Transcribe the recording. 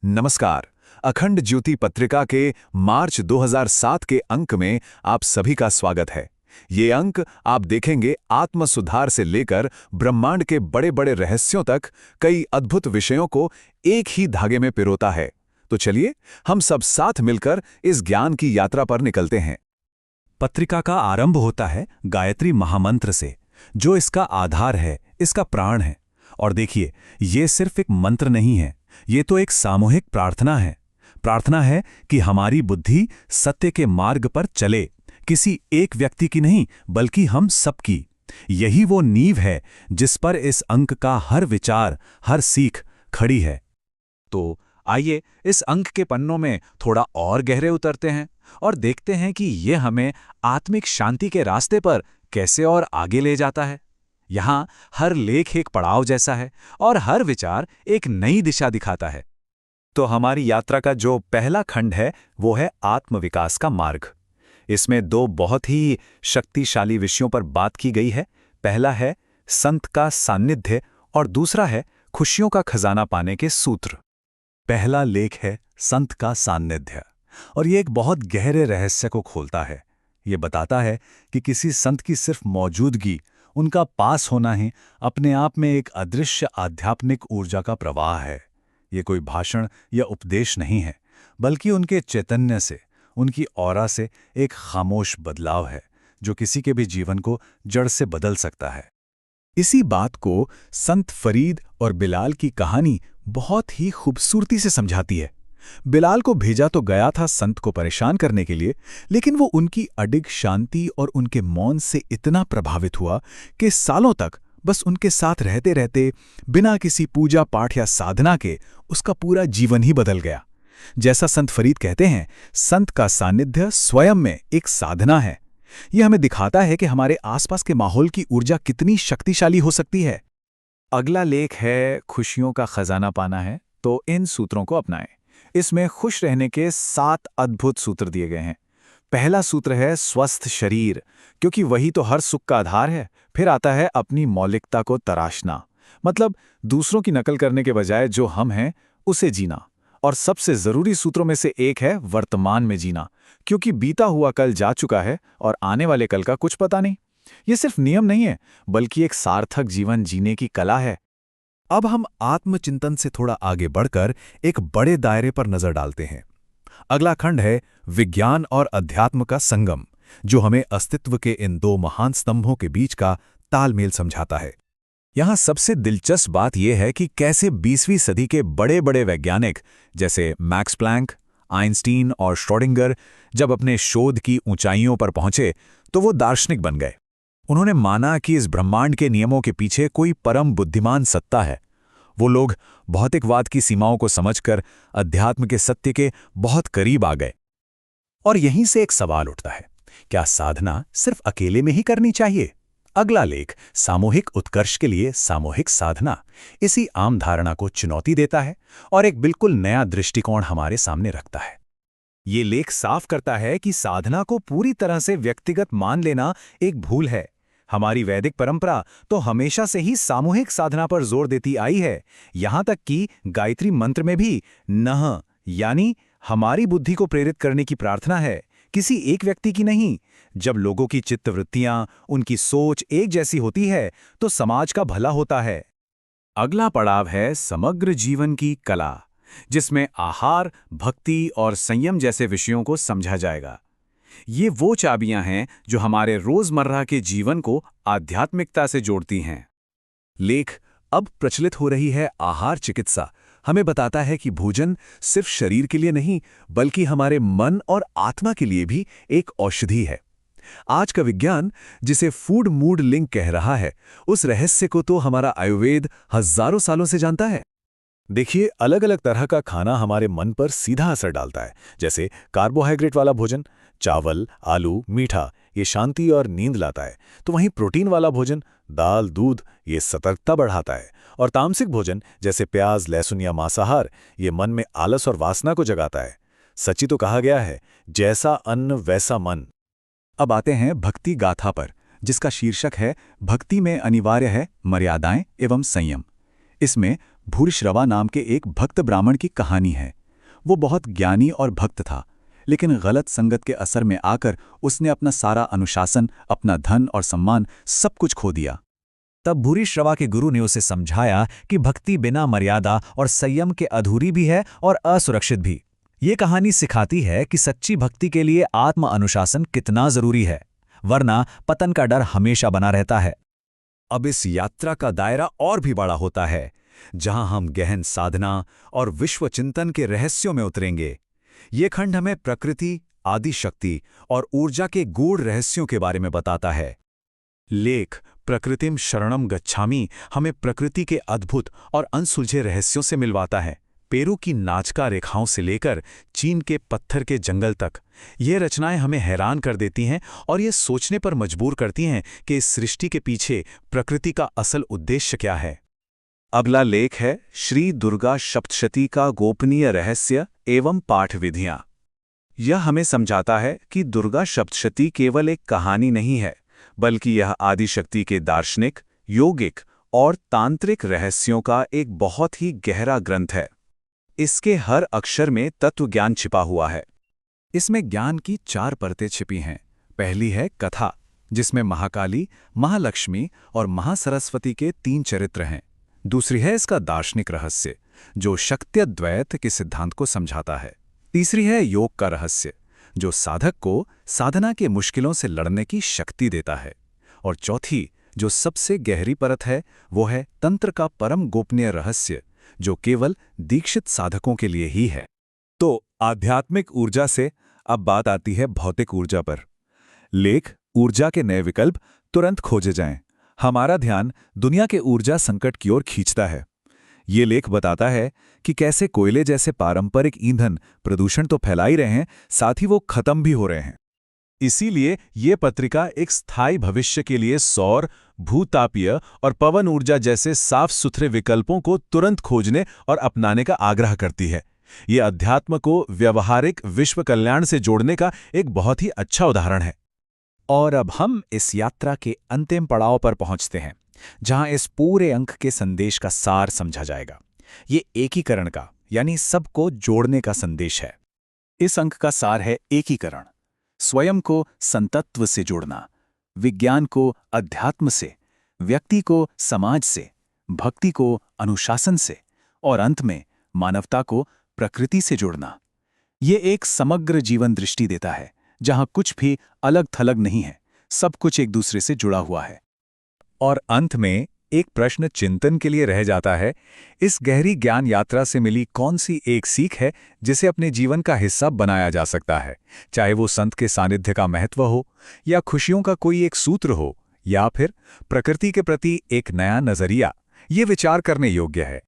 नमस्कार। अखंड ज्योति पत्रिका के मार्च 2007 के अंक में आप सभी का स्वागत है। ये अंक आप देखेंगे आत्म सुधार से लेकर ब्रह्मांड के बड़े बड़े रहस्यों तक कई अद्भुत विषयों को एक ही धागे में पिरोता है। तो चलिए हम सब साथ मिलकर इस ज्ञान की यात्रा पर निकलते हैं। पत्रिका का आरंभ होता है गायत्री महामंत्र से, जो इसका आधार है, इसका प्राण है। और देखिए, ये सिर्फ एक मंत्र नहीं है, ये तो एक सामूहिक प्रार्थना है। प्रार्थना है कि हमारी बुद्धि सत्य के मार्ग पर चले, किसी एक व्यक्ति की नहीं बल्कि हम सबकी। यही वो नींव है जिस पर इस अंक का हर विचार, हर सीख खड़ी है। तो आइए इस अंक के पन्नों में थोड़ा और गहरे उतरते हैं और देखते हैं कि ये हमें आत्मिक शांति के रास्ते पर कैसे और आगे ले जाता है। यहाँ हर लेख एक पड़ाव जैसा है और हर विचार एक नई दिशा दिखाता है। तो हमारी यात्रा का जो पहला खंड है वो है आत्मविकास का मार्ग। इसमें दो बहुत ही शक्तिशाली विषयों पर बात की गई है। पहला है संत का सान्निध्य और दूसरा है खुशियों का खजाना पाने के सूत्र। पहला लेख है संत का सान्निध्य, और ये एक बहुत गहरे रहस्य को खोलता है। ये बताता है कि किसी संत की सिर्फ मौजूदगी, उनका पास होना ही अपने आप में एक अदृश्य आध्यात्मिक ऊर्जा का प्रवाह है। ये कोई भाषण या उपदेश नहीं है, बल्कि उनके चैतन्य से, उनकी ऑरा से एक खामोश बदलाव है जो किसी के भी जीवन को जड़ से बदल सकता है। इसी बात को संत फरीद और बिलाल की कहानी बहुत ही खूबसूरती से समझाती है। बिलाल को भेजा तो गया था संत को परेशान करने के लिए, लेकिन वो उनकी अडिग शांति और उनके मौन से इतना प्रभावित हुआ कि सालों तक बस उनके साथ रहते रहते, बिना किसी पूजा पाठ या साधना के, उसका पूरा जीवन ही बदल गया। जैसा संत फरीद कहते हैं, संत का सानिध्य स्वयं में एक साधना है। यह हमें दिखाता है कि हमारे आसपास के माहौल की ऊर्जा कितनी शक्तिशाली हो सकती है। अगला लेख है खुशियों का खजाना पाना है, तो इन सूत्रों को अपनाएं। इसमें खुश रहने के 7 अद्भुत सूत्र दिए गए हैं। पहला सूत्र है स्वस्थ शरीर, क्योंकि वही तो हर सुख का आधार है। फिर आता है अपनी मौलिकता को तराशना, मतलब दूसरों की नकल करने के बजाय जो हम हैं उसे जीना। और सबसे जरूरी सूत्रों में से एक है वर्तमान में जीना, क्योंकि बीता हुआ कल जा चुका है और आने वाले कल का कुछ पता नहीं। ये सिर्फ नियम नहीं है, बल्कि एक सार्थक जीवन जीने की कला है। अब हम आत्मचिंतन से थोड़ा आगे बढ़कर एक बड़े दायरे पर नजर डालते हैं। अगला खंड है विज्ञान और अध्यात्म का संगम, जो हमें अस्तित्व के इन दो महान स्तंभों के बीच का तालमेल समझाता है। यहाँ सबसे दिलचस्प बात यह है कि कैसे 20वीं सदी के बड़े बड़े वैज्ञानिक जैसे मैक्स प्लैंक, आइंस्टीन और श्रोडिंगर जब अपने शोध की ऊंचाइयों पर पहुंचे तो वो दार्शनिक बन गए। उन्होंने माना कि इस ब्रह्मांड के नियमों के पीछे कोई परम बुद्धिमान सत्ता है। वो लोग भौतिकवाद की सीमाओं को समझकर अध्यात्म के सत्य के बहुत करीब आ गए। और यहीं से एक सवाल उठता है, क्या साधना सिर्फ अकेले में ही करनी चाहिए? अगला लेख सामूहिक उत्कर्ष के लिए सामूहिक साधना इसी आम धारणा को चुनौती देता है और एक बिल्कुल नया दृष्टिकोण हमारे सामने रखता है। ये लेख साफ करता है कि साधना को पूरी तरह से व्यक्तिगत मान लेना एक भूल है। हमारी वैदिक परंपरा तो हमेशा से ही सामूहिक साधना पर जोर देती आई है। यहां तक कि गायत्री मंत्र में भी नः यानी हमारी बुद्धि को प्रेरित करने की प्रार्थना है, किसी एक व्यक्ति की नहीं। जब लोगों की चित्तवृत्तियां, उनकी सोच एक जैसी होती है तो समाज का भला होता है। अगला पड़ाव है समग्र जीवन की कला, जिसमें आहार, भक्ति और संयम जैसे विषयों को समझा जाएगा। ये वो चाबियां हैं जो हमारे रोजमर्रा के जीवन को आध्यात्मिकता से जोड़ती हैं। लेख अब प्रचलित हो रही है आहार चिकित्सा हमें बताता है कि भोजन सिर्फ शरीर के लिए नहीं बल्कि हमारे मन और आत्मा के लिए भी एक औषधि है। आज का विज्ञान जिसे फूड मूड लिंक कह रहा है, उस रहस्य को तो हमारा आयुर्वेद हजारों सालों से जानता है। देखिए, अलग अलग तरह का खाना हमारे मन पर सीधा असर डालता है। जैसे कार्बोहाइड्रेट वाला भोजन, चावल, आलू, मीठा, ये शांति और नींद लाता है। तो वहीं प्रोटीन वाला भोजन, दाल, दूध, ये सतर्कता बढ़ाता है। और तामसिक भोजन जैसे प्याज, लहसुन या मांसाहार, ये मन में आलस और वासना को जगाता है। सच्ची तो कहा गया है, जैसा अन्न वैसा मन। अब आते हैं भक्ति गाथा पर, जिसका शीर्षक है भक्ति में अनिवार्य है मर्यादाएं एवं संयम। इसमें भूरिश्रवा नाम के एक भक्त ब्राह्मण की कहानी है। वो बहुत ज्ञानी और भक्त था, लेकिन गलत संगत के असर में आकर उसने अपना सारा अनुशासन, अपना धन और सम्मान सब कुछ खो दिया। तब भूरिश्रवा के गुरु ने उसे समझाया कि भक्ति बिना मर्यादा और संयम के अधूरी भी है और असुरक्षित भी। ये कहानी सिखाती है कि सच्ची भक्ति के लिए आत्म अनुशासन कितना जरूरी है, वरना पतन का डर हमेशा बना रहता है। अब इस यात्रा का दायरा और भी बड़ा होता है, जहां हम गहन साधना और विश्व चिंतन के रहस्यों में उतरेंगे। ये खंड हमें प्रकृति, आदि शक्ति और ऊर्जा के गूढ़ रहस्यों के बारे में बताता है। लेख प्रकृतिम शरणम गच्छामि हमें प्रकृति के अद्भुत और अनसुलझे रहस्यों से मिलवाता है। पेरू की नाजका रेखाओं से लेकर चीन के पत्थर के जंगल तक, ये रचनाएं हमें हैरान कर देती हैं और ये सोचने पर मजबूर करती हैं कि इस सृष्टि के पीछे प्रकृति का असल उद्देश्य क्या है। अगला लेख है श्री दुर्गा सप्तशती का गोपनीय रहस्य एवं पाठ विधियां। यह हमें समझाता है कि दुर्गा सप्तशती केवल एक कहानी नहीं है, बल्कि यह आदिशक्ति के दार्शनिक, योगिक और तांत्रिक रहस्यों का एक बहुत ही गहरा ग्रंथ है। इसके हर अक्षर में तत्व ज्ञान छिपा हुआ है। इसमें ज्ञान की 4 परतें छिपी हैं। पहली है कथा, जिसमें महाकाली, महालक्ष्मी और महासरस्वती के 3 चरित्र हैं। दूसरी है इसका दार्शनिक रहस्य, जो शक्त्यद्वैत के सिद्धांत को समझाता है। तीसरी है योग का रहस्य, जो साधक को साधना के मुश्किलों से लड़ने की शक्ति देता है। और चौथी, जो सबसे गहरी परत है, वो है तंत्र का परम गोपनीय रहस्य, जो केवल दीक्षित साधकों के लिए ही है। तो आध्यात्मिक ऊर्जा से अब बात आती है भौतिक ऊर्जा पर। लेख ऊर्जा के नए विकल्प तुरंत खोजे जाएं। हमारा ध्यान दुनिया के ऊर्जा संकट की ओर खींचता है। ये लेख बताता है कि कैसे कोयले जैसे पारंपरिक ईंधन प्रदूषण तो फैला ही रहे हैं, साथ ही वो खत्म भी हो रहे हैं। इसीलिए ये पत्रिका एक स्थायी भविष्य के लिए सौर, भूतापीय और पवन ऊर्जा जैसे साफ सुथरे विकल्पों को तुरंत खोजने और अपनाने का आग्रह करती है। ये अध्यात्म को व्यवहारिक विश्व कल्याण से जोड़ने का एक बहुत ही अच्छा उदाहरण है। और अब हम इस यात्रा के अंतिम पड़ाव पर पहुंचते हैं, जहां इस पूरे अंक के संदेश का सार समझा जाएगा। ये एकीकरण का, यानी सबको जोड़ने का संदेश है। इस अंक का सार है एकीकरण। स्वयं को संतत्व से जोड़ना, विज्ञान को अध्यात्म से, व्यक्ति को समाज से, भक्ति को अनुशासन से और अंत में मानवता को प्रकृति से जोड़ना। ये एक समग्र जीवन दृष्टि देता है, जहां कुछ भी अलग थलग नहीं है, सब कुछ एक दूसरे से जुड़ा हुआ है। और अंत में एक प्रश्न चिंतन के लिए रह जाता है, इस गहरी ज्ञान यात्रा से मिली कौन सी एक सीख है जिसे अपने जीवन का हिस्सा बनाया जा सकता है, चाहे वो संत के सानिध्य का महत्व हो, या खुशियों का कोई एक सूत्र हो, या फिर प्रकृति के प्रति एक नया नजरिया। ये विचार करने योग्य है।